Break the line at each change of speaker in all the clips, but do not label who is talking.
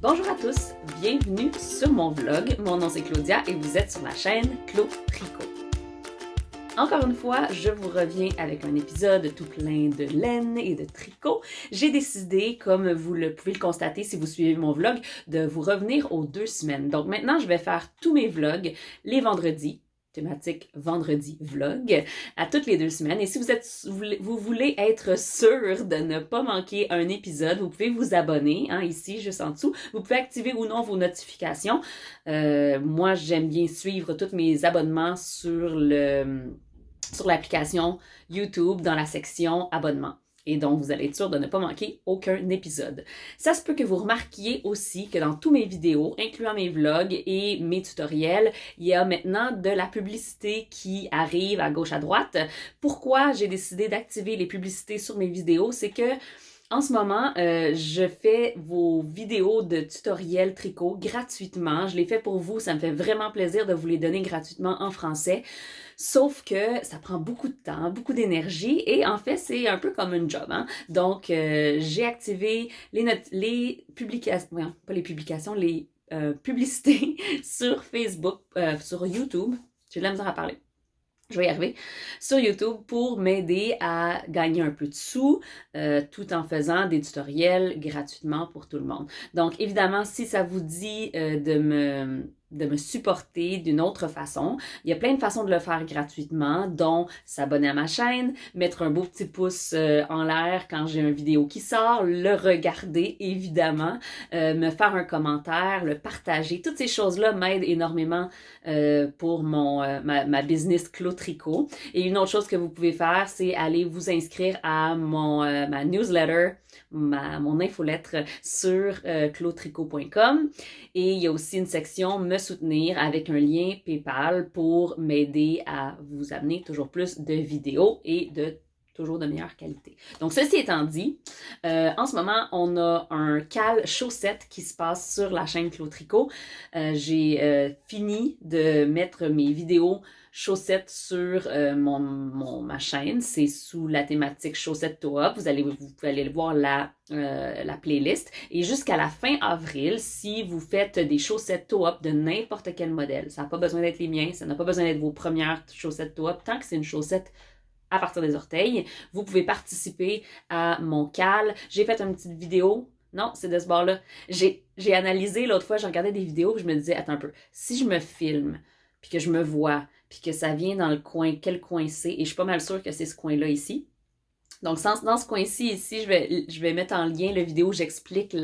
Bonjour à tous, bienvenue sur mon vlog. Mon nom c'est Claudia et vous êtes sur la chaîne Clo Tricot. Encore une fois, je vous reviens avec un épisode tout plein de laine et de tricot. J'ai décidé, comme vous pouvez le constater si vous suivez mon vlog, de vous revenir aux 2 semaines. Donc maintenant, je vais faire tous mes vlogs les vendredis. Thématique vendredi vlog à toutes les 2 semaines. Et si vous voulez être sûr de ne pas manquer un épisode, vous pouvez vous abonner, ici, juste en dessous. Vous pouvez activer ou non vos notifications. Moi, j'aime bien suivre tous mes abonnements sur l'application YouTube dans la section abonnement. Et donc, vous allez être sûr de ne pas manquer aucun épisode. Ça se peut que vous remarquiez aussi que dans tous mes vidéos, incluant mes vlogs et mes tutoriels, il y a maintenant de la publicité qui arrive à gauche à droite. Pourquoi j'ai décidé d'activer les publicités sur mes vidéos? C'est que en ce moment, je fais vos vidéos de tutoriels tricot gratuitement. Je les fais pour vous. Ça me fait vraiment plaisir de vous les donner gratuitement en français. Sauf que ça prend beaucoup de temps, beaucoup d'énergie et en fait, c'est un peu comme un job. Donc, j'ai activé les publications, pas les publications, les publicités sur Facebook, sur YouTube. J'ai de la misère à parler. Je vais y arriver, sur YouTube pour m'aider à gagner un peu de sous tout en faisant des tutoriels gratuitement pour tout le monde. Donc, évidemment, si ça vous dit de me supporter d'une autre façon, il y a plein de façons de le faire gratuitement, dont s'abonner à ma chaîne, mettre un beau petit pouce en l'air quand j'ai une vidéo qui sort, le regarder évidemment, me faire un commentaire, le partager. Toutes ces choses-là m'aident énormément pour ma business Clo Tricot. Et une autre chose que vous pouvez faire, c'est aller vous inscrire à ma newsletter, mon infolettre sur clotricot.com. Et il y a aussi une section me soutenir avec un lien PayPal pour m'aider à vous amener toujours plus de vidéos et toujours de meilleure qualité. Donc, ceci étant dit, en ce moment, on a un cal chaussette qui se passe sur la chaîne Clo Tricot. J'ai fini de mettre mes vidéos chaussettes sur ma chaîne. C'est sous la thématique chaussettes toe-up. Vous pouvez aller voir la playlist. Et jusqu'à la fin avril, si vous faites des chaussettes toe-up de n'importe quel modèle, ça n'a pas besoin d'être les miens, ça n'a pas besoin d'être vos premières chaussettes toe-up, tant que c'est une chaussette à partir des orteils, vous pouvez participer à mon cal. J'ai fait une petite vidéo. Non, c'est de ce bord-là. J'ai analysé l'autre fois, j'ai regardé des vidéos, je me disais, attends un peu, si je me filme, puis que je me vois, puis que ça vient dans le coin, quel coin c'est, et je suis pas mal sûre que c'est ce coin-là ici. Donc, dans ce coin-ci, ici, je vais mettre en lien la vidéo où j'explique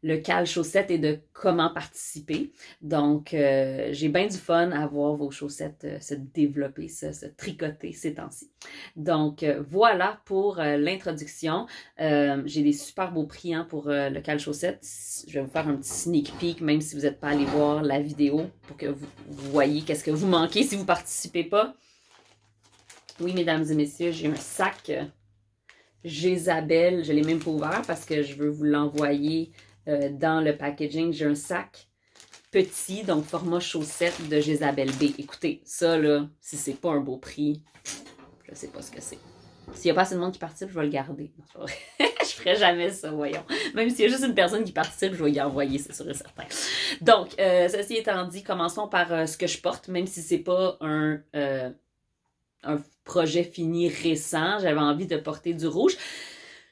le cal chaussette et de comment participer. Donc, j'ai bien du fun à voir vos chaussettes se développer, se tricoter ces temps-ci. Donc, voilà pour l'introduction. J'ai des super beaux prix pour le cal chaussette. Je vais vous faire un petit sneak peek, même si vous n'êtes pas allé voir la vidéo, pour que vous voyez qu'est-ce que vous manquez si vous ne participez pas. Oui, mesdames et messieurs, j'ai un sac Jésabel. Je ne l'ai même pas ouvert parce que je veux vous l'envoyer dans le packaging. J'ai un sac petit, donc format chaussette de Jésabel B. Écoutez, ça là, si c'est pas un beau prix, je sais pas ce que c'est. S'il n'y a pas assez de monde qui participe, je vais le garder. Je ferai jamais ça, voyons. Même s'il y a juste une personne qui participe, je vais y envoyer, c'est sûr et certain. Donc, ceci étant dit, commençons par ce que je porte, même si c'est pas un projet fini récent. J'avais envie de porter du rouge.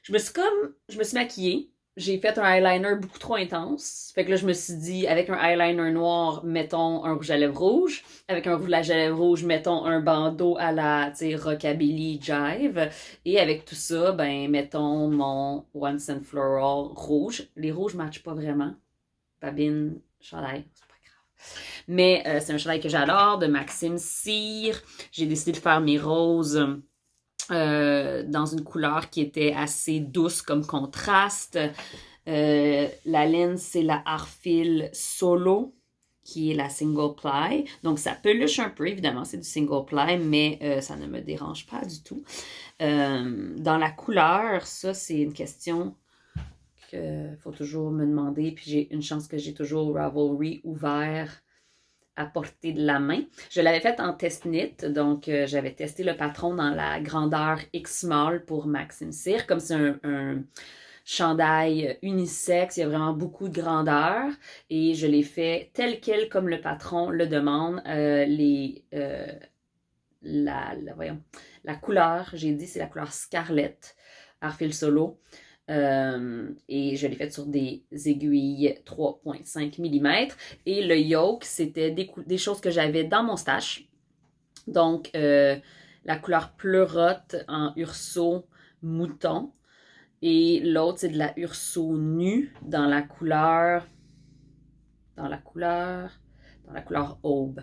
Je me suis maquillée. J'ai fait un eyeliner beaucoup trop intense. Fait que là, je me suis dit, avec un eyeliner noir, mettons un rouge à lèvres rouge. Avec un rouge à lèvres rouge, mettons un bandeau à la, rockabilly jive. Et avec tout ça, mettons mon Once and Floral rouge. Les rouges ne matchent pas vraiment. Babine, chandail, c'est pas grave. Mais c'est un chandail que j'adore, de Maxime Cyr. J'ai décidé de faire mes roses dans une couleur qui était assez douce comme contraste. La laine, c'est la Arfil Solo, qui est la single ply. Donc, ça peluche un peu, évidemment, c'est du single ply, mais ça ne me dérange pas du tout. Dans la couleur, ça, c'est une question qu'il faut toujours me demander. Puis, j'ai une chance que j'ai toujours Ravelry ouvert à portée de la main. Je l'avais fait en test knit, donc j'avais testé le patron dans la grandeur X small pour Maxime Cyr. Comme c'est chandail unisexe, il y a vraiment beaucoup de grandeur et je l'ai fait tel quel comme le patron le demande. La couleur, j'ai dit, c'est la couleur Scarlett, Arfil Solo. Et je l'ai fait sur des aiguilles 3,5 mm. Et le yoke, c'était des choses que j'avais dans mon stash. Donc, la couleur pleurote en urso mouton. Et l'autre, c'est de la urso nue dans la couleur aube.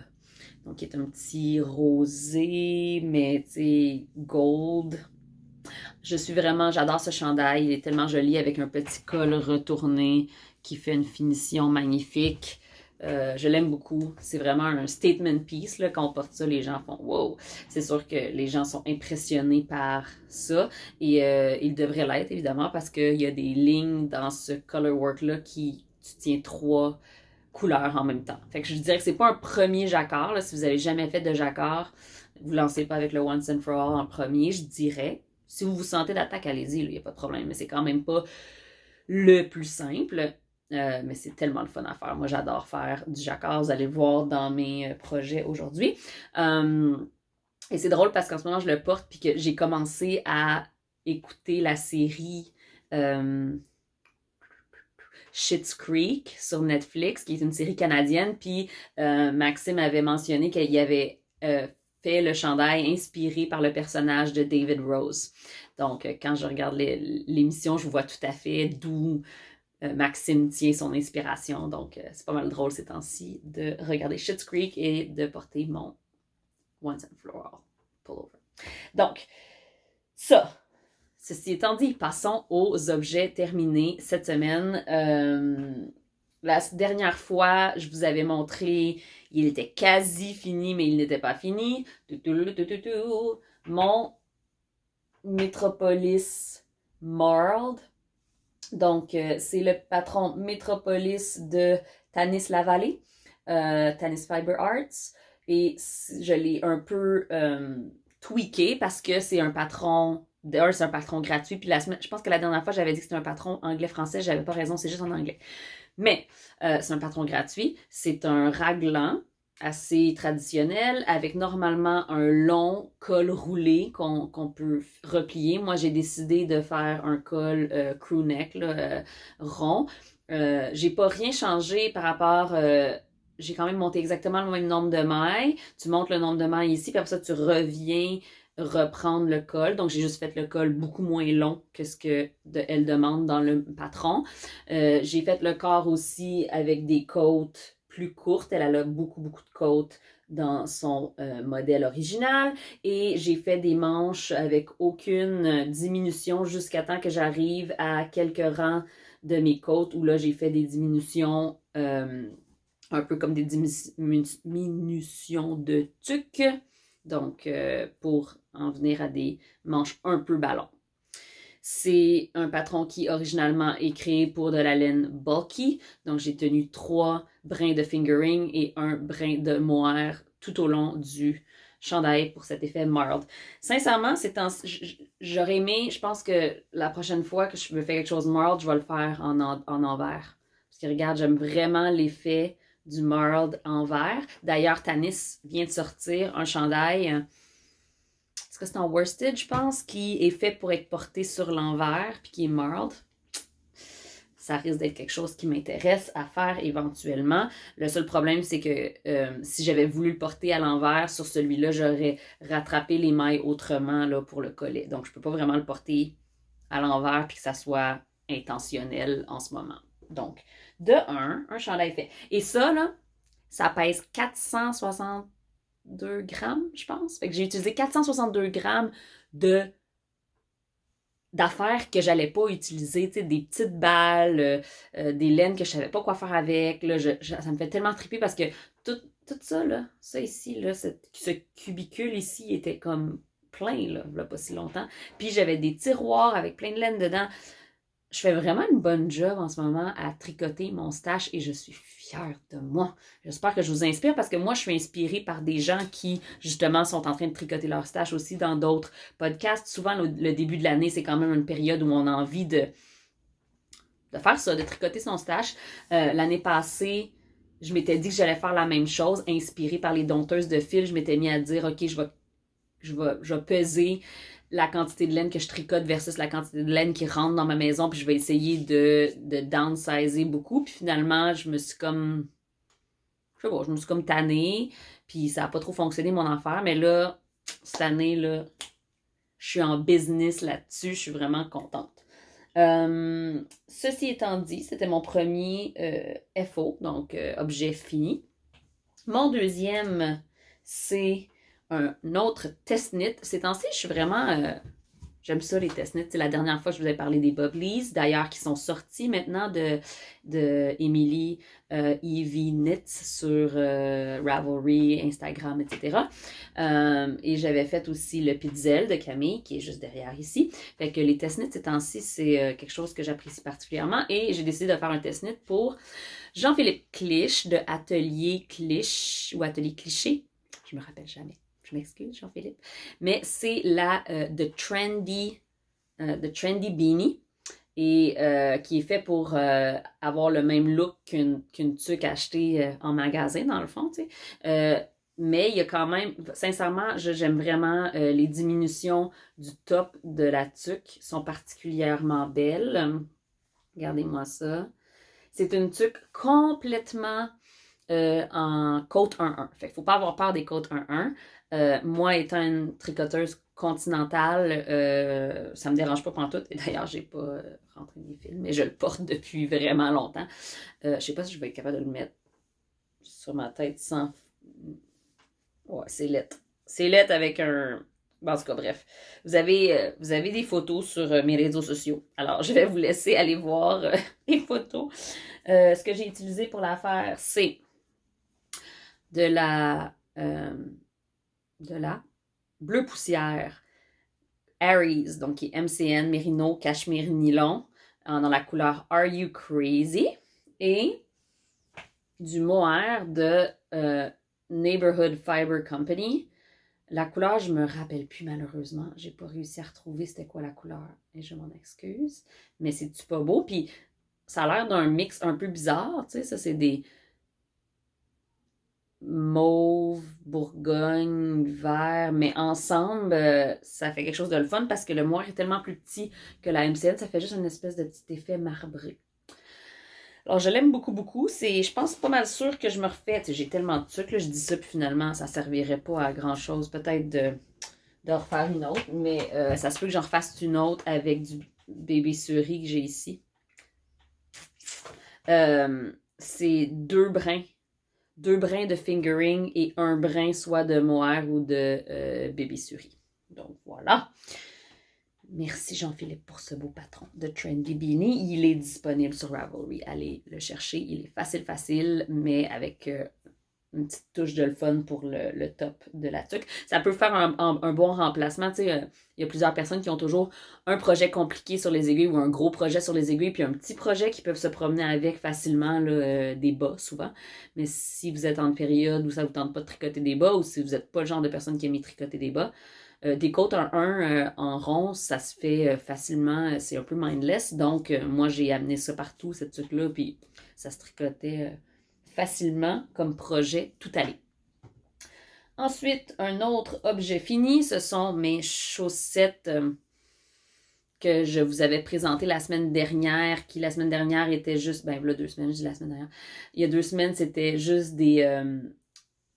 Donc, qui est un petit rosé, mais tu sais, gold. J'adore ce chandail. Il est tellement joli avec un petit col retourné qui fait une finition magnifique. Je l'aime beaucoup. C'est vraiment un statement piece. Là. Quand on porte ça, les gens font « wow ». C'est sûr que les gens sont impressionnés par ça. Et ils devraient l'être, évidemment, parce qu'il y a des lignes dans ce color work-là qui tu tiens 3 couleurs en même temps. Fait que je dirais que c'est pas un premier jacquard. Là. Si vous avez jamais fait de jacquard, vous lancez pas avec le Once and for All en premier, je dirais. Si vous vous sentez d'attaque, allez-y, il n'y a pas de problème. Mais c'est quand même pas le plus simple. Mais c'est tellement le fun à faire. Moi, j'adore faire du jacquard. Vous allez le voir dans mes projets aujourd'hui. Et c'est drôle parce qu'en ce moment, je le porte puis que j'ai commencé à écouter la série Schitt's Creek sur Netflix, qui est une série canadienne. Puis Maxime avait mentionné qu'il y avait fait le chandail inspiré par le personnage de David Rose. Donc, quand je regarde l'émission, je vois tout à fait d'où Maxime tient son inspiration. Donc, c'est pas mal drôle ces temps-ci de regarder Schitt's Creek et de porter mon Once and Floral Pullover. Donc, ceci étant dit, passons aux objets terminés cette semaine. La dernière fois, je vous avais montré, il était quasi fini, mais il n'était pas fini. Mon Metropolis Marled. Donc, c'est le patron Metropolis de Tanis Lavallée, Tanis Fiber Arts. Et je l'ai un peu tweaké parce que c'est un patron... D'ailleurs, c'est un patron gratuit. Puis je pense que la dernière fois, j'avais dit que c'était un patron anglais-français. J'avais pas raison, c'est juste en anglais. Mais c'est un patron gratuit. C'est un raglan assez traditionnel avec normalement un long col roulé qu'on peut replier. Moi, j'ai décidé de faire un col crew neck là, rond. J'ai pas rien changé par rapport... j'ai quand même monté exactement le même nombre de mailles. Tu montes le nombre de mailles ici, puis après ça, tu reviens reprendre le col. Donc, j'ai juste fait le col beaucoup moins long que ce qu'elle demande dans le patron. J'ai fait le corps aussi avec des côtes plus courtes. Elle a beaucoup, beaucoup de côtes dans son modèle original. Et j'ai fait des manches avec aucune diminution jusqu'à temps que j'arrive à quelques rangs de mes côtes où là, j'ai fait des diminutions un peu comme des diminutions de tuque. Donc, pour en venir à des manches un peu ballon. C'est un patron qui originalement est créé pour de la laine bulky. Donc, j'ai tenu 3 brins de fingering et un brin de mohair tout au long du chandail pour cet effet marled. Sincèrement, j'aurais aimé, je pense que la prochaine fois que je me fais quelque chose marled, je vais le faire en envers. Parce que regarde, j'aime vraiment l'effet du marled en vert. D'ailleurs, Tanis vient de sortir un chandail, est-ce que c'est en worsted, je pense, qui est fait pour être porté sur l'envers, puis qui est marled. Ça risque d'être quelque chose qui m'intéresse à faire éventuellement. Le seul problème, c'est que si j'avais voulu le porter à l'envers, sur celui-là, j'aurais rattrapé les mailles autrement là, pour le collet. Donc, je ne peux pas vraiment le porter à l'envers puis que ça soit intentionnel en ce moment. Donc, de un chandail fait. Et ça, là, ça pèse 462 grammes, je pense. Fait que j'ai utilisé 462 grammes d'affaires que j'allais pas utiliser, tu sais, des petites balles, des laines que je savais pas quoi faire avec. Là, ça me fait tellement triper parce que tout ça, là, ça ici, là, ce cubicule ici était comme plein, là, il y a pas si longtemps. Puis j'avais des tiroirs avec plein de laine dedans. Je fais vraiment une bonne job en ce moment à tricoter mon stash et je suis fière de moi. J'espère que je vous inspire parce que moi, je suis inspirée par des gens qui, justement, sont en train de tricoter leur stash aussi dans d'autres podcasts. Souvent, le début de l'année, c'est quand même une période où on a envie de faire ça, de tricoter son stash. L'année passée, je m'étais dit que j'allais faire la même chose, inspirée par les dompteuses de fil. Je m'étais mis à dire, OK, je vais peser la quantité de laine que je tricote versus la quantité de laine qui rentre dans ma maison, puis je vais essayer de downsizer beaucoup. Puis finalement, je me suis comme tannée, puis ça n'a pas trop fonctionné mon affaire, mais là, cette année, là, je suis en business là-dessus, je suis vraiment contente. Ceci étant dit, c'était mon premier FO, donc objet fini. Mon deuxième, c'est un autre test-knit. Ces temps-ci, je suis vraiment... j'aime ça, les test-knits. C'est la dernière fois que je vous ai parlé des Bubblies, d'ailleurs, qui sont sortis maintenant de Emily Evie Knits sur Ravelry, Instagram, etc. Et j'avais fait aussi le Pitzel de Camille, qui est juste derrière ici. Fait que les test-knits, ces temps-ci, c'est quelque chose que j'apprécie particulièrement. Et j'ai décidé de faire un test-knit pour Jean-Philippe Clich de Atelier Clich, ou Atelier Cliché. Je me rappelle jamais. Je m'excuse, Jean-Philippe. Mais c'est la The Trendy Beanie et qui est fait pour avoir le même look qu'une tuque achetée en magasin, dans le fond, tu sais. Mais il y a quand même, sincèrement, j'aime vraiment les diminutions du top de la tuque, sont particulièrement belles. Regardez-moi ça. C'est une tuque complètement en côte 1-1. Fait qu'il ne faut pas avoir peur des côtes 1-1. Moi, étant une tricoteuse continentale, ça me dérange pas pantoute. Et d'ailleurs, j'ai pas rentré mes fils, mais je le porte depuis vraiment longtemps. Je sais pas si je vais être capable de le mettre sur ma tête sans... Ouais, c'est lettre. C'est lettre avec un... Bon, en tout cas, bref. Vous avez des photos sur mes réseaux sociaux. Alors, je vais vous laisser aller voir les photos. Ce que j'ai utilisé pour la faire, c'est de la bleu poussière Aries, donc qui est MCN, Mérino, Cachemire, Nylon, dans la couleur Are You Crazy? Et du mohair de Neighborhood Fiber Company. La couleur, je me rappelle plus malheureusement. J'ai pas réussi à retrouver c'était quoi la couleur. Et je m'en excuse. Mais c'est-tu pas beau? Puis ça a l'air d'un mix un peu bizarre, tu sais. Ça, c'est des mauve, bourgogne, vert, mais ensemble, ça fait quelque chose de le fun parce que le moire est tellement plus petit que la MCN, ça fait juste une espèce de petit effet marbré. Alors, je l'aime beaucoup, beaucoup. C'est, je pense, pas mal sûr que je me refais. J'ai tellement de trucs, là, je dis ça, puis finalement, ça servirait pas à grand-chose. Peut-être de refaire une autre, mais ça se peut que j'en refasse une autre avec du bébé suri que j'ai ici. C'est deux brins de fingering et un brin soit de mohair ou de bébé suri. Donc voilà. Merci Jean-Philippe pour ce beau patron de Trendy Beanie. Il est disponible sur Ravelry. Allez le chercher. Il est facile, mais avec une petite touche de le fun pour le top de la tuque. Ça peut faire un bon remplacement. Tu sais, il y a plusieurs personnes qui ont toujours un projet compliqué sur les aiguilles ou un gros projet sur les aiguilles, puis un petit projet qui peuvent se promener avec facilement, là, des bas souvent. Mais si vous êtes en période où ça ne vous tente pas de tricoter des bas ou si vous n'êtes pas le genre de personne qui aime tricoter des bas, des côtes en 1 en rond, ça se fait facilement, c'est un peu mindless. Donc, moi, j'ai amené ça partout, cette tuque-là, puis ça se tricotait facilement comme projet tout allé. Ensuite, un autre objet fini, ce sont mes chaussettes que je vous avais présentées la semaine dernière, qui la semaine dernière était juste, ben là 2 semaines, je dis la semaine dernière, il y a 2 semaines, c'était juste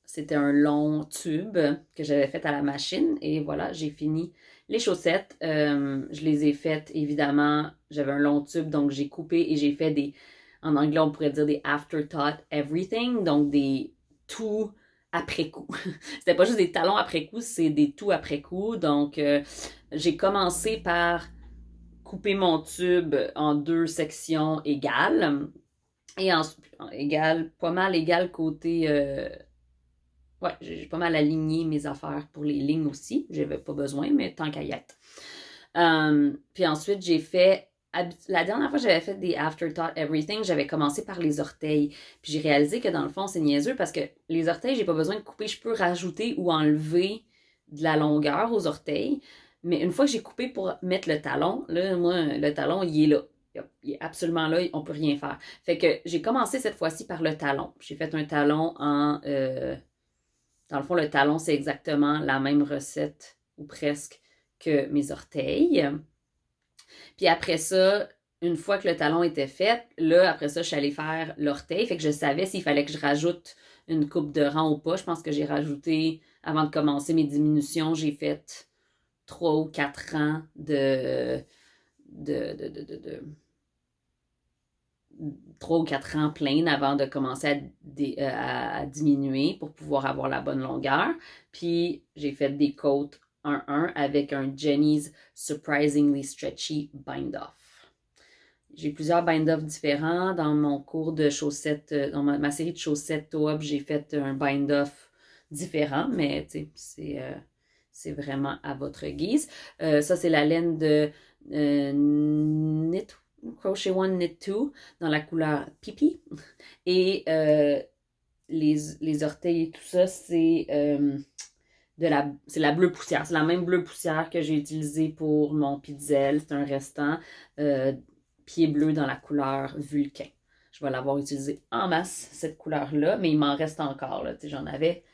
c'était un long tube que j'avais fait à la machine et voilà, j'ai fini les chaussettes. Je les ai faites, évidemment, j'avais un long tube, donc j'ai coupé et j'ai fait en anglais, on pourrait dire des afterthought everything, donc des tout après coup. C'était pas juste des talons après coup, c'est des tout après coup. Donc, j'ai commencé par couper mon tube en 2 sections égales. Et pas mal égales côté... ouais, j'ai pas mal aligné mes affaires pour les lignes aussi. J'avais pas besoin, mais tant qu'à y être. Puis ensuite, j'ai fait... La dernière fois que j'avais fait des Afterthought Everything, j'avais commencé par les orteils. Puis j'ai réalisé que dans le fond, c'est niaiseux parce que les orteils, j'ai pas besoin de couper. Je peux rajouter ou enlever de la longueur aux orteils. Mais une fois que j'ai coupé pour mettre le talon, là, moi, le talon, il est là. il est absolument là, on peut rien faire. Fait que j'ai commencé cette fois-ci par le talon. J'ai fait un talon en... dans le fond, le talon, c'est exactement la même recette, ou presque, que mes orteils. Puis après ça, une fois que le talon était fait, là, après ça, je suis allée faire l'orteil. Fait que je savais s'il fallait que je rajoute une coupe de rang ou pas. Je pense que j'ai rajouté, avant de commencer mes diminutions, j'ai fait 3 ou 4 rangs de 3 ou 4 rangs pleins avant de commencer à diminuer pour pouvoir avoir la bonne longueur. Puis j'ai fait des côtes 1-1 avec un Jenny's Surprisingly Stretchy Bind-Off. J'ai plusieurs bind-off différents. Dans mon cours de chaussettes, dans ma série de chaussettes toe-up, j'ai fait un bind-off différent, mais c'est vraiment à votre guise. Ça, c'est la laine de Knit Crochet One Knit Two dans la couleur pipi. Et les orteils et tout ça, c'est la bleue poussière. C'est la même bleue poussière que j'ai utilisée pour mon pizzel. C'est un restant pied bleu dans la couleur Vulcain. Je vais l'avoir utilisé en masse, cette couleur-là, mais il m'en reste encore. Là. J'en avais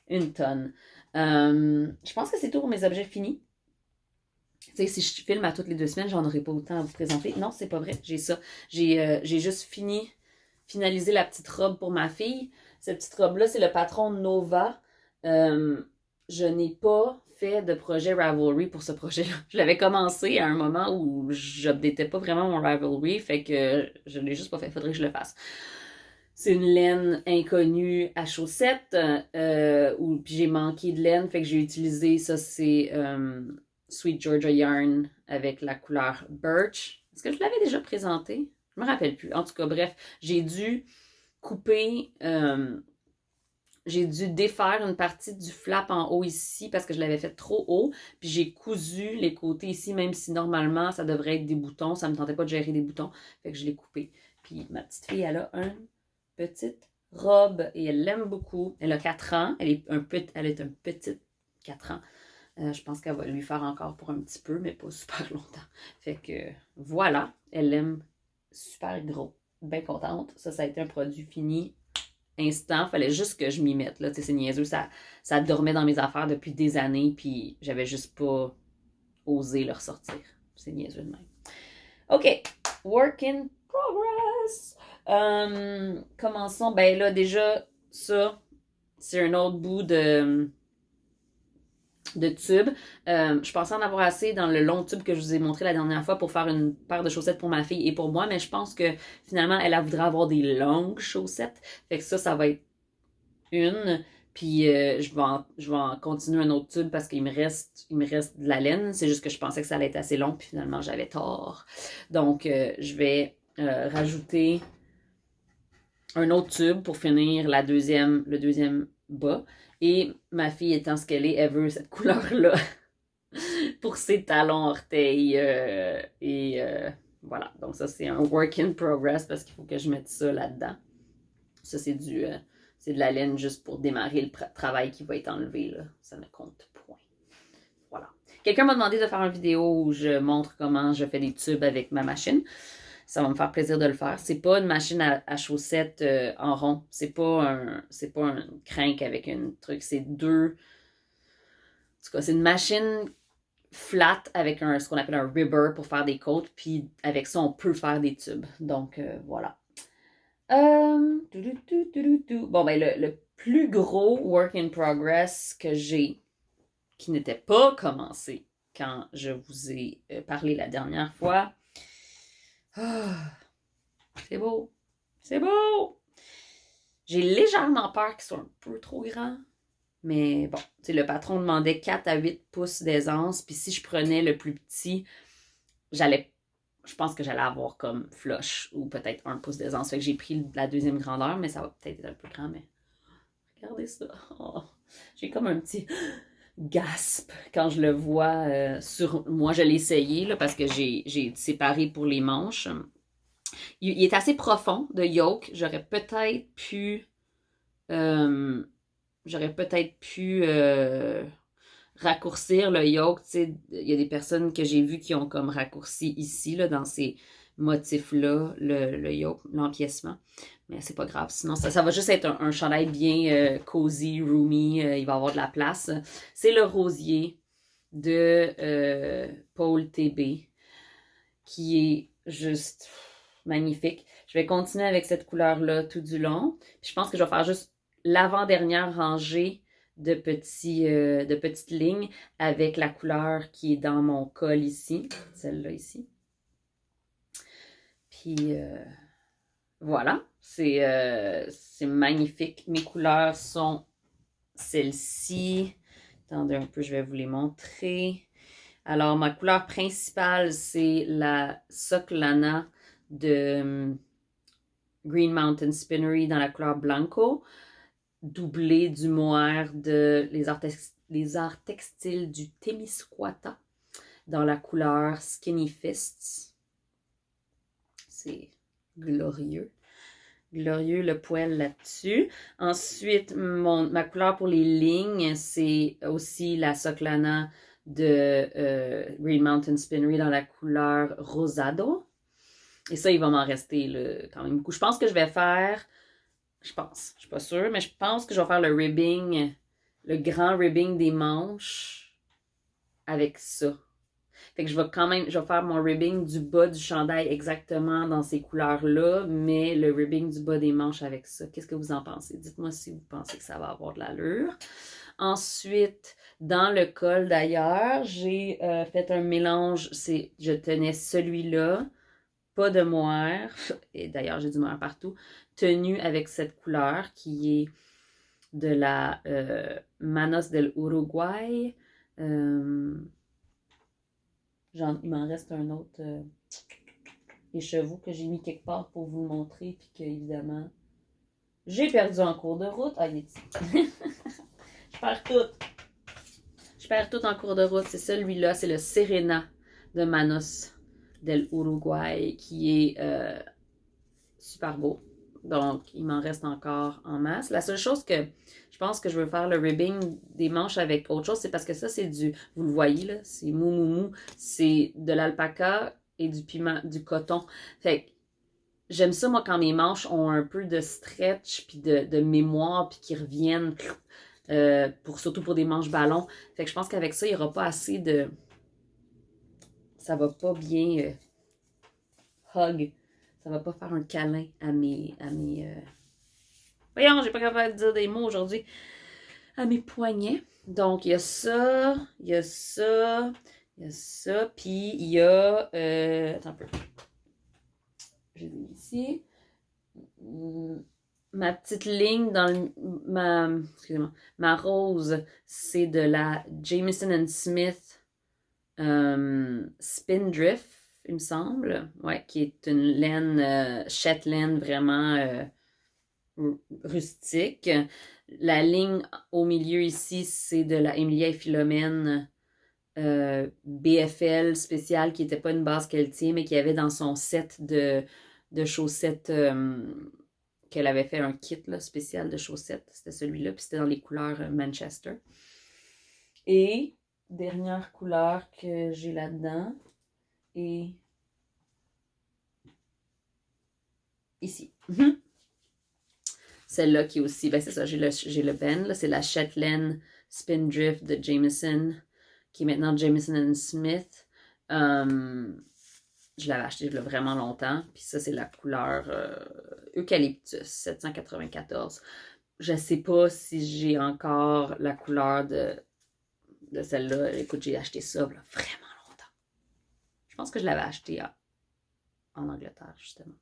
une tonne. Je pense que c'est tout pour mes objets finis. T'sais, si je filme à toutes les 2 semaines, j'en aurai pas autant à vous présenter. Non, c'est pas vrai, j'ai ça. J'ai juste finalisé la petite robe pour ma fille. Cette petite robe-là, c'est le patron Nova. Je n'ai pas fait de projet Ravelry pour ce projet-là. Je l'avais commencé à un moment où j'updatais pas vraiment mon Ravelry, fait que je l'ai juste pas fait. Faudrait que je le fasse. C'est une laine inconnue à chaussettes, puis j'ai manqué de laine, fait que j'ai utilisé ça, c'est Sweet Georgia Yarn avec la couleur Birch. Est-ce que je l'avais déjà présenté? Je me rappelle plus. En tout cas, bref, j'ai dû couper... j'ai dû défaire une partie du flap en haut ici parce que je l'avais fait trop haut. Puis j'ai cousu les côtés ici, même si normalement ça devrait être des boutons. Ça ne me tentait pas de gérer des boutons. Fait que je l'ai coupé. Puis ma petite fille, elle a une petite robe et elle l'aime beaucoup. Elle a 4 ans. Elle est un petit 4 ans. Je pense qu'elle va lui faire encore pour un petit peu, mais pas super longtemps. Fait que voilà. Elle l'aime super gros. Bien contente. Ça a été un produit fini. Instant, fallait juste que je m'y mette. Là. C'est niaiseux, ça dormait dans mes affaires depuis des années, puis j'avais juste pas osé le ressortir. C'est niaiseux de même. OK, work in progress. Commençons. Ben là, déjà, ça, c'est un autre bout de tube. Je pensais en avoir assez dans le long tube que je vous ai montré la dernière fois pour faire une paire de chaussettes pour ma fille et pour moi, mais je pense que finalement, elle voudrait avoir des longues chaussettes. Fait que ça va être une. Puis je vais en continuer un autre tube parce qu'il me reste de la laine. C'est juste que je pensais que ça allait être assez long, puis finalement, j'avais tort. Donc, je vais rajouter un autre tube pour finir le deuxième bas. Et ma fille étant ce qu'elle est, elle veut cette couleur-là pour ses talons orteils. Voilà. Donc ça, c'est un work in progress parce qu'il faut que je mette ça là-dedans. Ça, c'est de la laine juste pour démarrer le travail qui va être enlevé. Là. Ça ne compte point. Voilà. Quelqu'un m'a demandé de faire une vidéo où je montre comment je fais des tubes avec ma machine. Ça va me faire plaisir de le faire. C'est pas une machine à chaussettes en rond. C'est pas un crank avec un truc. C'est deux... En tout cas, c'est une machine flat avec ce qu'on appelle un ribber pour faire des côtes. Puis avec ça, on peut faire des tubes. Donc, voilà. Bon, ben le plus gros work in progress que j'ai, qui n'était pas commencé quand je vous ai parlé la dernière fois, c'est beau. C'est beau. J'ai légèrement peur qu'ils soient un peu trop grands. Mais bon, le patron demandait 4 à 8 pouces d'aisance. Puis si je prenais le plus petit, je pense que j'allais avoir comme flush ou peut-être 1 pouce d'aisance. Fait que j'ai pris la deuxième grandeur, mais ça va peut-être être un peu grand. Mais regardez ça. Oh, j'ai comme un petit gasp quand je le vois sur moi. Je l'ai essayé là, parce que j'ai séparé pour les manches. Il est assez profond de yoke. J'aurais peut-être pu raccourcir le yoke. Il y a des personnes que j'ai vues qui ont comme raccourci ici, là, dans ces motif-là, le yoke, l'empiècement. Mais c'est pas grave. Sinon, ça va juste être un chandail bien cozy, roomy. Il va avoir de la place. C'est le rosier de Paul TB qui est juste magnifique. Je vais continuer avec cette couleur-là tout du long. Puis je pense que je vais faire juste l'avant-dernière rangée de petites lignes avec la couleur qui est dans mon col ici. Celle-là ici. Puis voilà, c'est magnifique. Mes couleurs sont celles-ci. Attendez un peu, je vais vous les montrer. Alors, ma couleur principale, c'est la Soclana de Green Mountain Spinnery dans la couleur Blanco, doublée du mohair de les arts textiles du Témiscouata dans la couleur Skinny Fists. C'est glorieux. Glorieux le poil là-dessus. Ensuite, ma couleur pour les lignes, c'est aussi la Soclana de Green Mountain Spinnery dans la couleur Rosado. Et ça, il va m'en rester quand même beaucoup. Je pense que je vais faire, je suis pas sûre, mais je pense que je vais faire le ribbing, le grand ribbing des manches avec ça. Fait que je vais faire mon ribbing du bas du chandail exactement dans ces couleurs-là, mais le ribbing du bas des manches avec ça. Qu'est-ce que vous en pensez? Dites-moi si vous pensez que ça va avoir de l'allure. Ensuite, dans le col d'ailleurs, j'ai fait un mélange. Je tenais celui-là, pas de mohair, et d'ailleurs j'ai du mohair partout, tenu avec cette couleur qui est de la Manos del Uruguay. Il m'en reste un autre écheveau que j'ai mis quelque part pour vous le montrer, puis que évidemment j'ai perdu en cours de route. Ah, il est ici. Je perds tout. Je perds tout en cours de route. C'est celui-là, c'est le Serena de Manos del Uruguay qui est super beau. Donc, il m'en reste encore en masse. La seule chose que je pense que je veux faire le ribbing des manches avec autre chose, c'est parce que ça, c'est vous le voyez là, c'est mou. C'est de l'alpaca et du coton. Fait que j'aime ça, moi, quand mes manches ont un peu de stretch, puis de mémoire, puis qui reviennent, surtout pour des manches ballons. Fait que je pense qu'avec ça, il n'y aura pas assez de... Ça va pas bien hug. Ça va pas faire un câlin à mes Voyons, j'ai pas capable de dire des mots aujourd'hui. À mes poignets. Donc, il y a ça, il y a ça, il y a ça, puis il y a... attends un peu. Je l'ai mis ici. Ma petite ligne dans ma rose, c'est de la Jamieson Smith Spindrift, il me semble. Ouais, qui est une laine Shetland vraiment rustique. La ligne au milieu ici, c'est de la Emilia et Philomène BFL spéciale, qui n'était pas une base qu'elle tient, mais qui avait dans son set de chaussettes qu'elle avait fait un kit là, spécial de chaussettes. C'était celui-là, puis c'était dans les couleurs Manchester. Et dernière couleur que j'ai là-dedans est ici. Celle-là qui est aussi, ben c'est ça, j'ai le Ben, là, c'est la Shetland Spindrift de Jamieson, qui est maintenant Jamieson Smith. Je l'avais acheté il y a vraiment longtemps. Puis ça, c'est la couleur Eucalyptus 794. Je ne sais pas si j'ai encore la couleur de celle-là. Écoute, j'ai acheté ça là, vraiment longtemps. Je pense que je l'avais acheté en Angleterre, justement.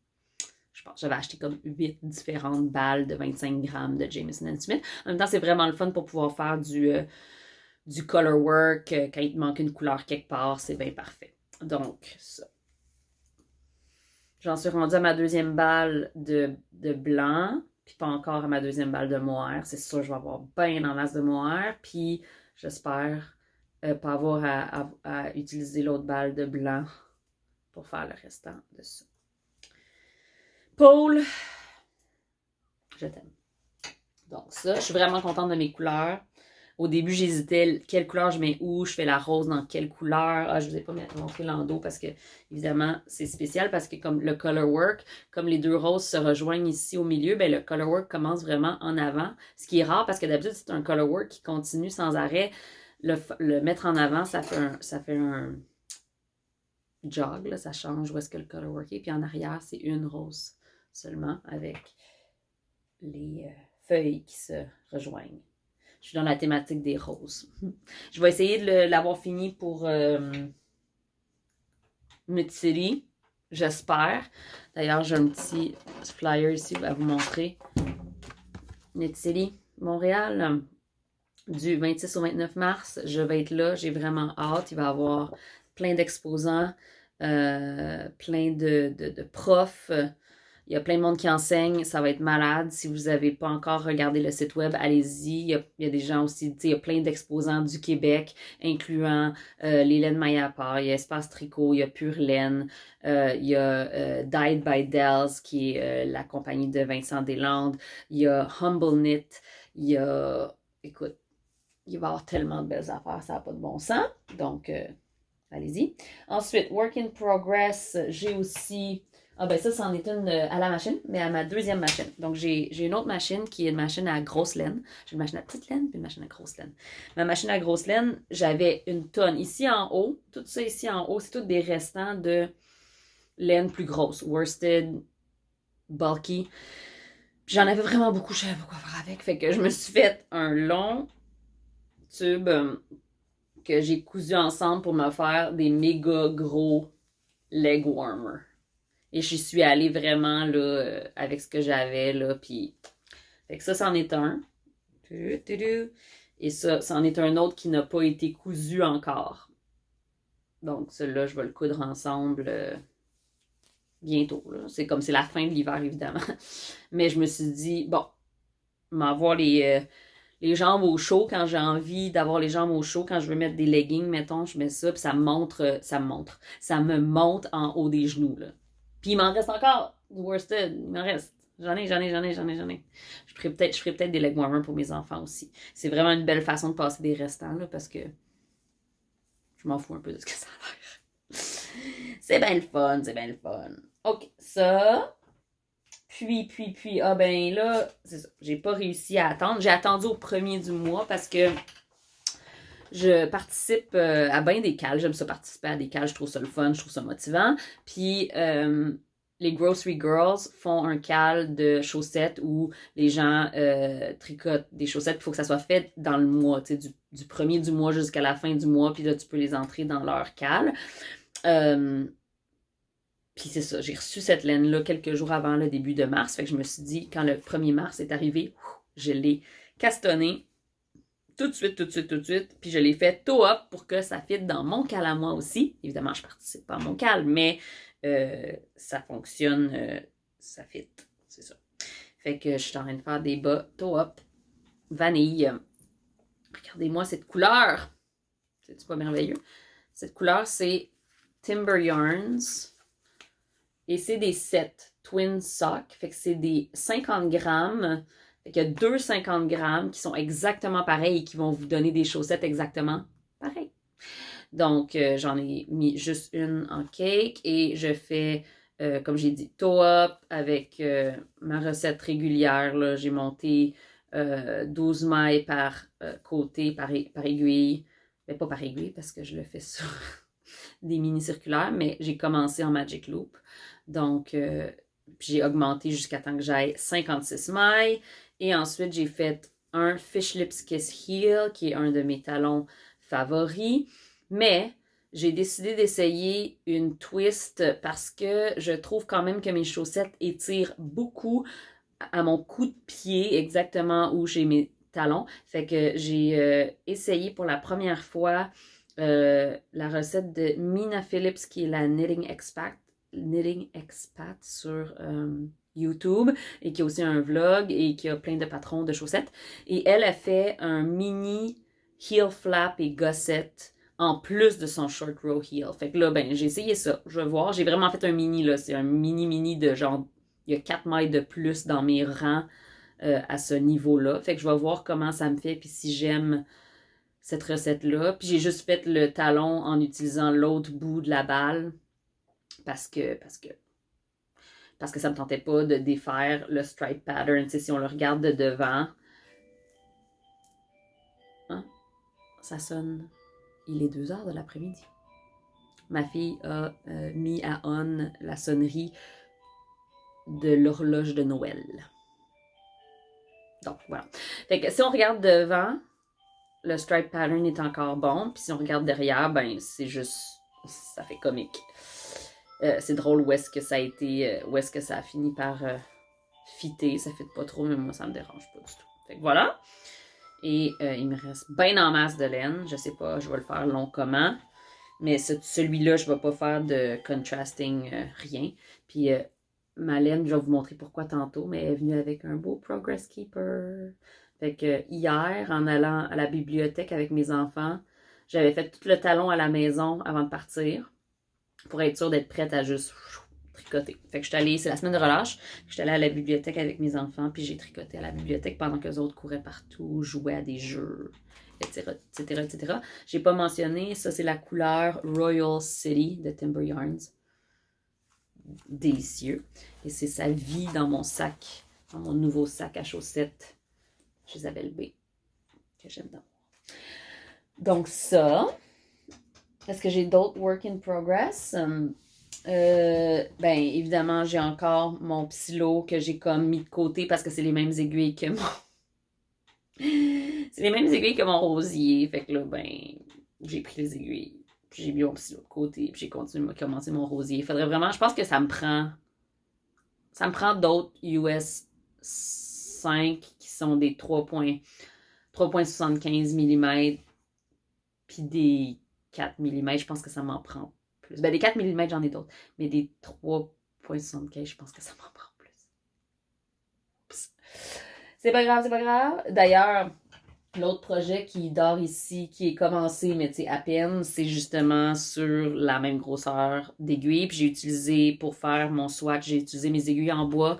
Je pense que j'avais acheté comme 8 différentes balles de 25 grammes de Jamieson Smith. En même temps, c'est vraiment le fun pour pouvoir faire du color work. Quand il te manque une couleur quelque part, c'est bien parfait. Donc, ça. J'en suis rendue à ma deuxième balle de blanc, puis pas encore à ma deuxième balle de mohair. C'est sûr, je vais avoir bien en masse de mohair, puis j'espère pas avoir à utiliser l'autre balle de blanc pour faire le restant de ça. Paul, je t'aime. Donc ça, je suis vraiment contente de mes couleurs. Au début, j'hésitais quelle couleur je mets où, je fais la rose dans quelle couleur. Ah, je vous ai pas montré l'endos parce que, évidemment, c'est spécial parce que comme le color work, comme les deux roses se rejoignent ici au milieu, ben le color work commence vraiment en avant. Ce qui est rare parce que d'habitude, c'est un color work qui continue sans arrêt. Le mettre en avant, ça fait un jog, là, ça change où est-ce que le color work est. Puis en arrière, c'est une rose seulement avec les feuilles qui se rejoignent. Je suis dans la thématique des roses. Je vais essayer de l'avoir fini pour Mid-City, j'espère. D'ailleurs, j'ai un petit flyer ici à vous montrer. Mid-City, Montréal, du 26 au 29 mars. Je vais être là, j'ai vraiment hâte. Il va y avoir plein d'exposants, plein de profs. Il y a plein de monde qui enseigne, ça va être malade. Si vous n'avez pas encore regardé le site web, allez-y. Il y a des gens aussi, il y a plein d'exposants du Québec, incluant les laines Mayapar, il y a Espace Tricot, il y a Pure Laine, il y a Dyed by Dells, qui est la compagnie de Vincent Deslandes, il y a Humble Knit, il y a, écoute, il va y avoir tellement de belles affaires, ça n'a pas de bon sens. Donc, allez-y. Ensuite, Work in Progress, j'ai aussi... Ah ben ça, c'en est une à la machine, mais à ma deuxième machine. Donc, j'ai une autre machine qui est une machine à grosse laine. J'ai une machine à petite laine, puis une machine à grosse laine. Ma machine à grosse laine, j'avais une tonne. Ici en haut, tout ça ici en haut, c'est tout des restants de laine plus grosse. Worsted, bulky. J'en avais vraiment beaucoup, je savais pas quoi faire avec. Fait que je me suis fait un long tube que j'ai cousu ensemble pour me faire des méga gros leg warmers. Et j'y suis allée vraiment là, avec ce que j'avais, là, puis... Fait que ça, c'en est un. Et ça, c'en est un autre qui n'a pas été cousu encore. Donc, celui-là, je vais le coudre ensemble bientôt, là. C'est comme c'est la fin de l'hiver, évidemment. Mais je me suis dit, bon, m'avoir les jambes au chaud quand j'ai envie d'avoir les jambes au chaud. Quand je veux mettre des leggings, mettons, je mets ça, puis ça me monte en haut des genoux, là. Puis il m'en reste encore du worsted. Il m'en reste. J'en ai. Je ferai peut-être des leg warmers pour mes enfants aussi. C'est vraiment une belle façon de passer des restants, là, parce que je m'en fous un peu de ce que ça a l'air. C'est bien le fun. OK, ça. Puis, ah ben là, c'est ça. J'ai pas réussi à attendre. J'ai attendu au premier du mois parce que je participe à bien des cales. J'aime ça participer à des cales. Je trouve ça le fun, je trouve ça motivant. Puis les Grocery Girls font un cal de chaussettes où les gens tricotent des chaussettes. Il faut que ça soit fait dans le mois, tu sais, du premier du mois jusqu'à la fin du mois. Puis là, tu peux les entrer dans leur cal. Puis c'est ça, j'ai reçu cette laine-là quelques jours avant le début de mars. Fait que je me suis dit, quand le 1er mars est arrivé, je l'ai castonnée tout de suite. Puis je l'ai fait toe-up pour que ça fitte dans mon cal à moi aussi. Évidemment, je participe pas à mon cal, mais ça fonctionne, ça fit. C'est ça. Fait que je suis en train de faire des bas toe-up vanille. Regardez-moi cette couleur. C'est pas merveilleux? Cette couleur, c'est Timber Yarns. Et c'est des sets Twin Sock. Fait que c'est des 50 grammes. Fait qu'il y a 2 50 grammes qui sont exactement pareils et qui vont vous donner des chaussettes exactement pareilles. Donc, j'en ai mis juste une en cake et je fais, comme j'ai dit, toe-up avec ma recette régulière. Là, j'ai monté 12 mailles par côté, par aiguille. Mais pas par aiguille parce que je le fais sur des mini-circulaires, mais j'ai commencé en Magic Loop. Donc, j'ai augmenté jusqu'à temps que j'aille 56 mailles. Et ensuite, j'ai fait un Fish Lips Kiss Heel, qui est un de mes talons favoris. Mais j'ai décidé d'essayer une twist parce que je trouve quand même que mes chaussettes étirent beaucoup à mon coup de pied, exactement où j'ai mes talons. Fait que j'ai essayé pour la première fois la recette de Mina Phillips, qui est la Knitting Expat sur YouTube et qui a aussi un vlog et qui a plein de patrons de chaussettes. Et elle a fait un mini heel flap et gossette en plus de son short row heel. Fait que là, ben, j'ai essayé ça. Je vais voir. J'ai vraiment fait un mini, là. C'est un mini de genre... Il y a 4 mailles de plus dans mes rangs à ce niveau-là. Fait que je vais voir comment ça me fait puis si j'aime cette recette-là. Puis j'ai juste fait le talon en utilisant l'autre bout de la balle parce que ça me tentait pas de défaire le stripe pattern. Tu sais, si on le regarde de devant, hein, ça sonne. Il est 2 heures de l'après-midi. Ma fille a mis à on la sonnerie de l'horloge de Noël. Donc, voilà. Fait que si on regarde devant, le stripe pattern est encore bon. Puis si on regarde derrière, ben c'est juste... ça fait comique. C'est drôle où est-ce que ça a été... où est-ce que ça a fini par fitter. Ça fait pas trop, mais moi, ça me dérange pas du tout. Fait que voilà. Et il me reste bien en masse de laine. Je sais pas, je vais le faire long comment. Mais celui-là, je vais pas faire de contrasting, rien. Puis ma laine, je vais vous montrer pourquoi tantôt, mais elle est venue avec un beau Progress Keeper. Fait que hier, en allant à la bibliothèque avec mes enfants, j'avais fait tout le talon à la maison avant de partir pour être sûre d'être prête à juste tricoter. Fait que je suis allée, c'est la semaine de relâche, je suis allée à la bibliothèque avec mes enfants, puis j'ai tricoté à la bibliothèque pendant que les autres couraient partout, jouaient à des jeux, etc., etc., etc. J'ai pas mentionné, ça c'est la couleur Royal City de Timber Yarns. Délicieux. Et c'est sa vie dans mon sac, dans mon nouveau sac à chaussettes chez Isabelle B, que j'aime d'amour. Donc ça, est-ce que j'ai d'autres work in progress? Ben évidemment, j'ai encore mon psylo que j'ai comme mis de côté parce que c'est les mêmes aiguilles que mon... c'est les mêmes aiguilles que mon rosier. Fait que là, ben, j'ai pris les aiguilles, puis j'ai mis mon psylo de côté, puis j'ai continué à commencer mon rosier. Il faudrait vraiment, je pense que ça me prend d'autres US 5 qui sont des 3,75 mm, puis des 4 mm, je pense que ça m'en prend plus. Ben, des 4 mm, j'en ai d'autres, mais des 3,75, je pense que ça m'en prend plus. Psst. C'est pas grave, c'est pas grave. D'ailleurs, l'autre projet qui dort ici, qui est commencé, mais tu sais, à peine, c'est justement sur la même grosseur d'aiguille. Puis j'ai utilisé, pour faire mon swatch, j'ai utilisé mes aiguilles en bois,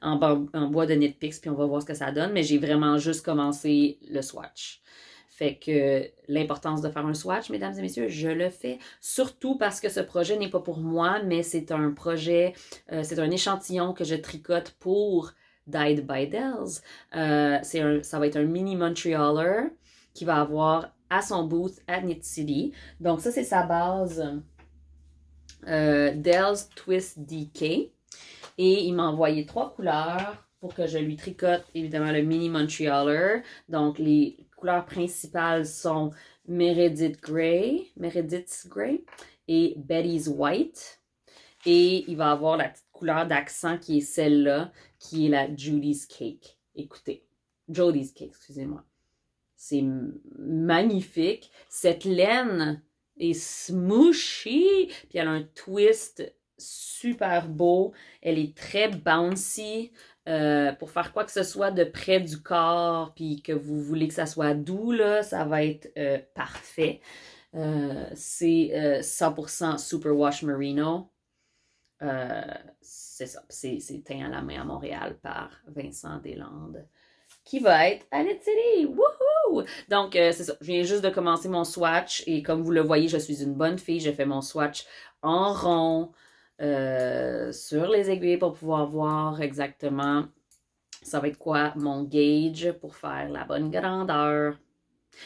en bois de Knit Picks, puis on va voir ce que ça donne. Mais j'ai vraiment juste commencé le swatch. Fait que l'importance de faire un swatch, mesdames et messieurs, je le fais. Surtout parce que ce projet n'est pas pour moi, mais c'est un projet, c'est un échantillon que je tricote pour Dyed by Dells. Ça va être un mini Montrealer qui va avoir à son booth à Knit City. Donc ça, c'est sa base Dells Twist DK. Et il m'a envoyé 3 couleurs pour que je lui tricote, évidemment, le mini Montrealer. Donc les couleurs principales sont Meredith Grey et Betty's White. Et il va avoir la petite couleur d'accent qui est celle-là, qui est la Jody's Cake. Écoutez, Jody's Cake, excusez-moi. C'est magnifique. Cette laine est smooshy, puis elle a un twist super beau. Elle est très bouncy. Pour faire quoi que ce soit de près du corps, puis que vous voulez que ça soit doux, là, ça va être parfait. C'est 100% Superwash Merino. C'est ça, c'est teint à la main à Montréal par Vincent Deslandes, qui va être à Knit City. Wouhou! Donc, c'est ça, je viens juste de commencer mon swatch et comme vous le voyez, je suis une bonne fille. J'ai fait mon swatch en rond sur les aiguilles pour pouvoir voir exactement ça va être quoi mon gauge pour faire la bonne grandeur.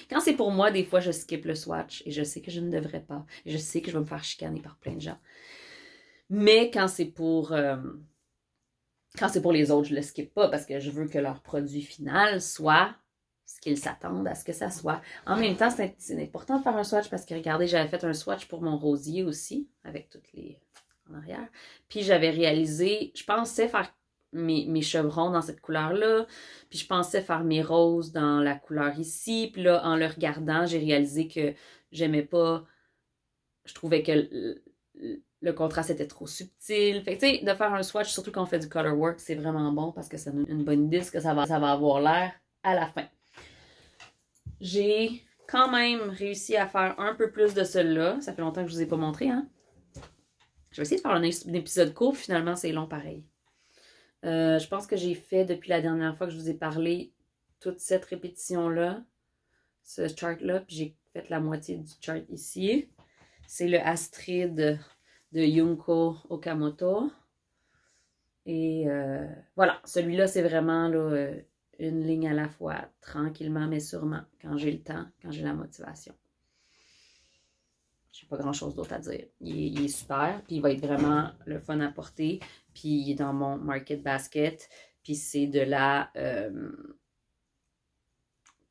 Quand c'est pour moi, des fois, je skip le swatch et je sais que je ne devrais pas. Et je sais que je vais me faire chicaner par plein de gens. Mais quand c'est pour les autres, je le skip pas parce que je veux que leur produit final soit ce qu'ils s'attendent à ce que ça soit. En même temps, c'est important de faire un swatch parce que regardez, j'avais fait un swatch pour mon rosier aussi, avec toutes les en arrière. Puis j'avais réalisé, je pensais faire mes chevrons dans cette couleur-là, puis je pensais faire mes roses dans la couleur ici. Puis là, en le regardant, j'ai réalisé que j'aimais pas, je trouvais que le contraste était trop subtil. Fait que, tu sais, de faire un swatch, surtout quand on fait du color work, c'est vraiment bon parce que ça donne une bonne idée de ce que ça va avoir l'air à la fin. J'ai quand même réussi à faire un peu plus de celle-là. Ça fait longtemps que je vous ai pas montré, hein? Je vais essayer de faire un épisode court, puis finalement, c'est long pareil. Je pense que j'ai fait, depuis la dernière fois que je vous ai parlé, toute cette répétition-là. ce chart-là, puis j'ai fait la moitié du chart ici. C'est le Astrid de Junko Okamoto. Et voilà, celui-là, c'est vraiment là, une ligne à la fois, tranquillement mais sûrement, quand j'ai le temps, quand j'ai la motivation. J'ai pas grand-chose d'autre à dire. Il est super, puis il va être vraiment le fun à porter, puis il est dans mon Market Basket, puis c'est de la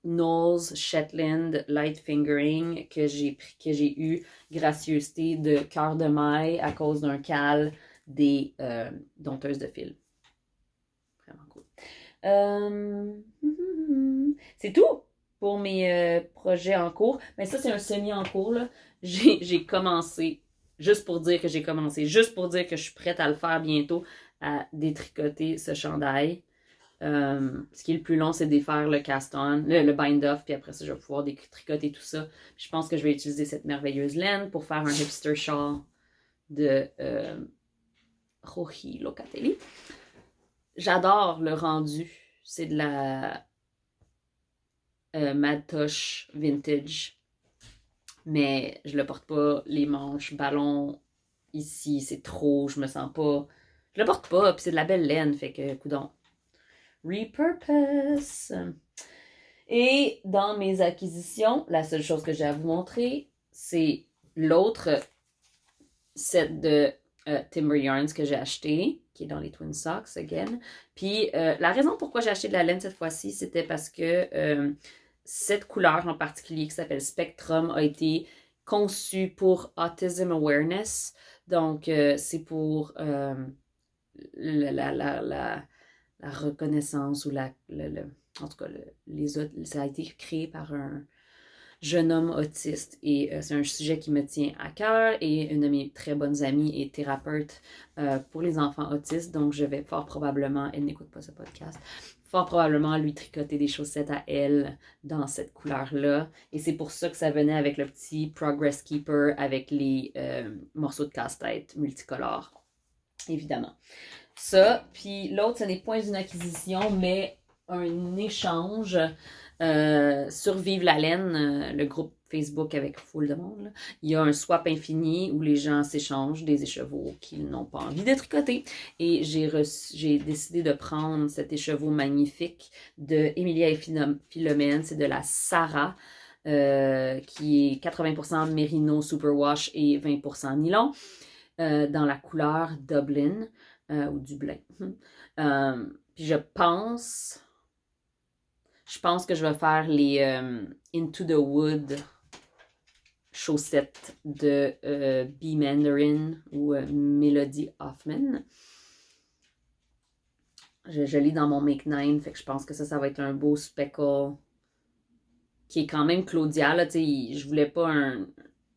Knowles Shetland Light Fingering que j'ai eu gracieuseté de cœur de maille à cause d'un cal des dompteuses de fil. Vraiment cool. C'est tout pour mes projets en cours. Mais ça, c'est un semi en cours. Là. J'ai commencé, juste pour dire que j'ai commencé, juste pour dire que je suis prête à le faire bientôt, à détricoter ce chandail. Ce qui est le plus long, c'est de défaire le cast-on, le bind-off, puis après ça, je vais pouvoir détricoter tout ça. Puis je pense que je vais utiliser cette merveilleuse laine pour faire un hipster shawl de Rohi Locatelli. J'adore le rendu. C'est de la Mad Tosh Vintage. Mais je le porte pas les manches ballon ici. C'est trop, je me sens pas... Je le porte pas, puis c'est de la belle laine, fait que, coudonc. Repurpose. Et dans mes acquisitions, la seule chose que j'ai à vous montrer, c'est l'autre set de Timber Yarns que j'ai acheté, qui est dans les Twin Socks, again. Puis la raison pourquoi j'ai acheté de la laine cette fois-ci, c'était parce que cette couleur en particulier qui s'appelle Spectrum a été conçue pour Autism Awareness. Donc, c'est pour la reconnaissance ou en tout cas, ça a été créé par un jeune homme autiste et c'est un sujet qui me tient à cœur et une de mes très bonnes amies est thérapeute pour les enfants autistes, donc je vais fort probablement, elle n'écoute pas ce podcast, fort probablement lui tricoter des chaussettes à elle dans cette couleur-là et c'est pour ça que ça venait avec le petit Progress Keeper avec les morceaux de casse-tête multicolores, évidemment. Ça, puis l'autre, ce n'est point une acquisition, mais un échange sur Vive la laine, le groupe Facebook avec full de monde. Là. Il y a un swap infini où les gens s'échangent des écheveaux qu'ils n'ont pas envie de tricoter. Et j'ai décidé de prendre cet écheveau magnifique de Emilia et Philomène. C'est de la Sarah, qui est 80% Merino Superwash et 20% nylon, dans la couleur Dublin. Ou Dublin. Puis je pense que je vais faire les Into the Wood chaussettes de B. Mandarin ou Melody Hoffman. Je lis dans mon Make 9, fait que je pense que ça va être un beau speckle qui est quand même Claudia. Là, je voulais pas un...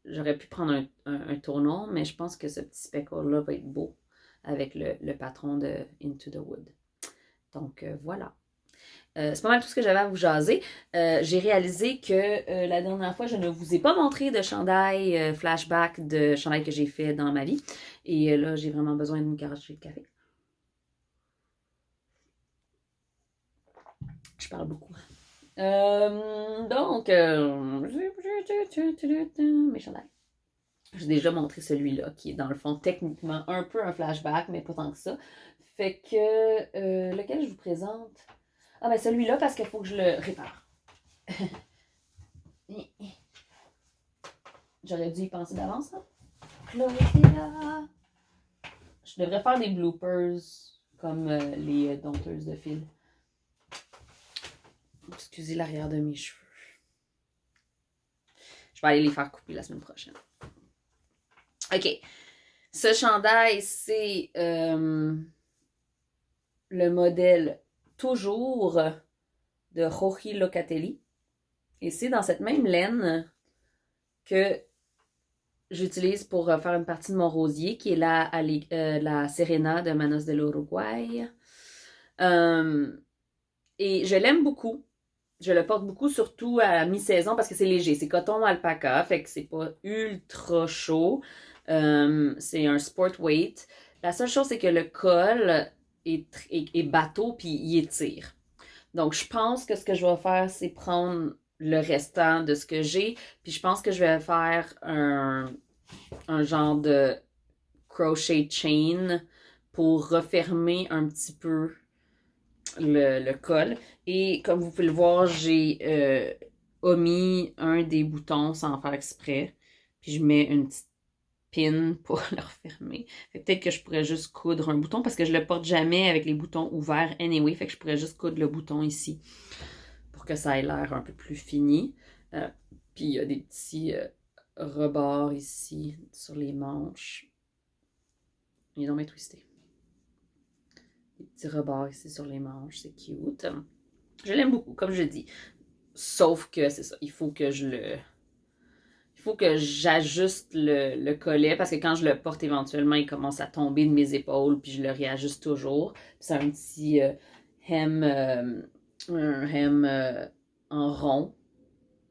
J'aurais pu prendre un tournon, mais je pense que ce petit speckle-là va être beau avec le patron de Into the Wood. Donc, voilà. C'est pas mal tout ce que j'avais à vous jaser. J'ai réalisé que la dernière fois, je ne vous ai pas montré de chandail flashback de chandail que j'ai fait dans ma vie. Et là, j'ai vraiment besoin d'une gorgée de café. Je parle beaucoup. Donc, mes chandails. J'ai déjà montré celui-là, qui est dans le fond techniquement un peu un flashback, mais pas tant que ça. Fait que, lequel je vous présente? Ah ben celui-là, parce qu'il faut que je le répare. J'aurais dû y penser d'avance, hein? Claudia! Je devrais faire des bloopers, comme les dompteuses de fil. Excusez l'arrière de mes cheveux. Je vais aller les faire couper la semaine prochaine. OK. Ce chandail, c'est le modèle toujours de Rohi Locatelli. Et c'est dans cette même laine que j'utilise pour faire une partie de mon rosier, qui est la Serena de Manos de l'Uruguay. Et je l'aime beaucoup. Je le porte beaucoup, surtout à la mi-saison, parce que c'est léger. C'est coton alpaca, fait que c'est pas ultra chaud. C'est un sport weight. La seule chose, c'est que le col est bateau, puis il étire. Donc, je pense que ce que je vais faire, c'est prendre le restant de ce que j'ai. Puis je pense que je vais faire un genre de crochet chain pour refermer un petit peu le col. Et comme vous pouvez le voir, j'ai omis un des boutons sans faire exprès. Puis je mets une petite pin pour le refermer. Fait que peut-être que je pourrais juste coudre un bouton parce que je le porte jamais avec les boutons ouverts anyway. Fait que je pourrais juste coudre le bouton ici pour que ça ait l'air un peu plus fini. Puis il y a des petits rebords ici sur les manches. Il est donc bien twisté. Des petits rebords ici sur les manches, c'est cute. Je l'aime beaucoup, comme je dis. Sauf que c'est ça, il faut que j'ajuste le collet parce que quand je le porte éventuellement, il commence à tomber de mes épaules puis je le réajuste toujours. Puis c'est un petit hem, un hem en rond,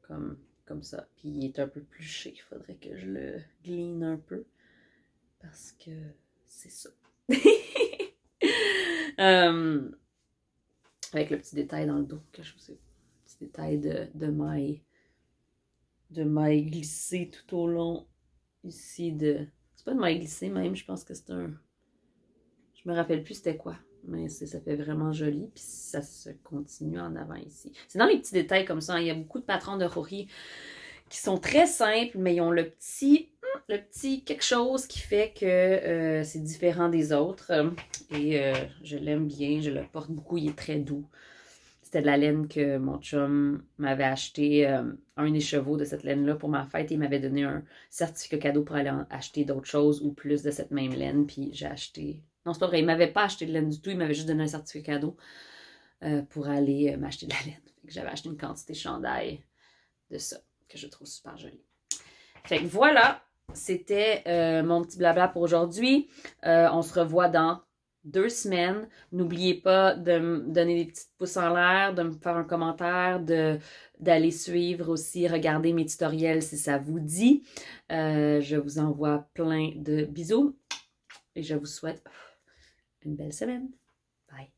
comme ça. Puis il est un peu pluché, il faudrait que je le gline un peu parce que c'est ça. Avec le petit détail dans le dos que je vous ai. Le petit détail de maille glissée tout au long ici c'est pas de maille glissée même, je pense que c'est un... Je me rappelle plus c'était quoi, mais ça fait vraiment joli, puis ça se continue en avant ici. C'est dans les petits détails comme ça, hein. Il y a beaucoup de patrons de Rory qui sont très simples, mais ils ont le petit quelque chose qui fait que c'est différent des autres. Et je l'aime bien, je le porte beaucoup, il est très doux. C'était de la laine que mon chum m'avait acheté, un des chevaux de cette laine-là pour ma fête. Il m'avait donné un certificat cadeau pour aller acheter d'autres choses ou plus de cette même laine. Puis j'ai acheté... Non, c'est pas vrai, il m'avait pas acheté de laine du tout. Il m'avait juste donné un certificat cadeau pour aller m'acheter de la laine. Fait que j'avais acheté une quantité chandail de ça, que je trouve super jolie. Fait que voilà, c'était mon petit blabla pour aujourd'hui. On se revoit dans 2 semaines. N'oubliez pas de me donner des petits pouces en l'air, de me faire un commentaire, d'aller suivre aussi, regarder mes tutoriels si ça vous dit. Je vous envoie plein de bisous et je vous souhaite une belle semaine. Bye!